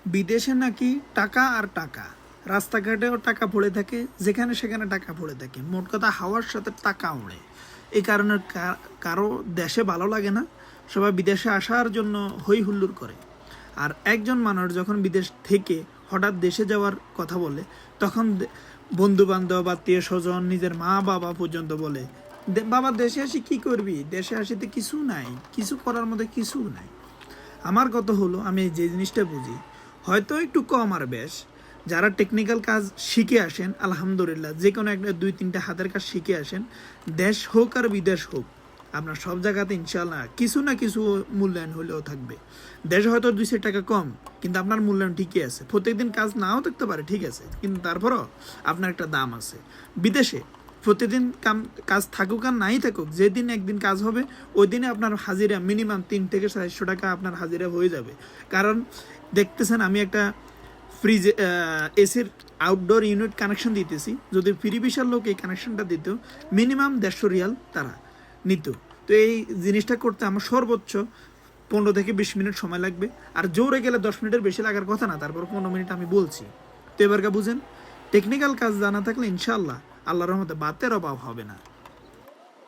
বিদেশে নাকি টাকা আর টাকা, রাস্তাঘাটেও টাকা পড়ে থাকে, যেখানে সেখানে টাকা পড়ে থাকে, মোট কথা হাওয়ার সাথে টাকা ওড়ে। এই কারণে কারো দেশে ভালো লাগে না, সবাই বিদেশে আসার জন্য হই হুল্লোড় করে। আর একজন মানুষ যখন বিদেশ থেকে হঠাৎ দেশে যাওয়ার কথা বলে, তখন বন্ধু বান্ধব, আত্মীয় স্বজন, নিজের মা বাবা পর্যন্ত বলে, বাবা দেশে আসি কী করবি, দেশে আসিতে কিছু নাই, কিছু করার মধ্যে কিছু নাই। আমার কথা হলো, আমি যে জিনিসটা বুঝি, হয়তো একটু কম আর বেশ, যারা টেকনিক্যাল কাজ শিখে আসেন আলহামদুলিল্লাহ, যে কোনো একটা 2-3টা হাতের কাজ শিখে আসেন, দেশ হোক আর বিদেশ হোক, আপনার সব জায়গাতে ইনশাল্লাহ কিছু না কিছু মূল্যায়ন হলেও থাকবে। দেশে হয়তো 200 টাকা কম, কিন্তু আপনার মূল্যায়ন ঠিকই আছে। প্রত্যেকদিন কাজ নাও থাকতে পারে, ঠিক আছে, কিন্তু তারপরও আপনার একটা দাম আছে। বিদেশে প্রতিদিন কাজ থাকুক আর নাই থাকুক, যেদিন একদিন কাজ হবে ওই দিনে আপনার হাজিরা মিনিমাম 3 থেকে 400 টাকা আপনার হাজিরা হয়ে যাবে। কারণ দেখতেছেন, আমি একটা ফ্রিজ এসির আউটডোর ইউনিট কানেকশন দিতেছি, যদি ফ্রি বিশাল লোক এই কানেকশনটা দিত, মিনিমাম 150 রিয়াল তারা নিত। তো এই জিনিসটা করতে আমার সর্বোচ্চ 15 থেকে 20 মিনিট সময় লাগবে। আর জোরে গেলে 10 মিনিটের বেশি লাগার কথা না, তারপর 15 মিনিট আমি বলছি। তো এবারকে বুঝেন, টেকনিক্যাল কাজ জানা থাকলে ইনশাল্লাহ আল্লাহর রহমতে বাতের অভাব হবে না।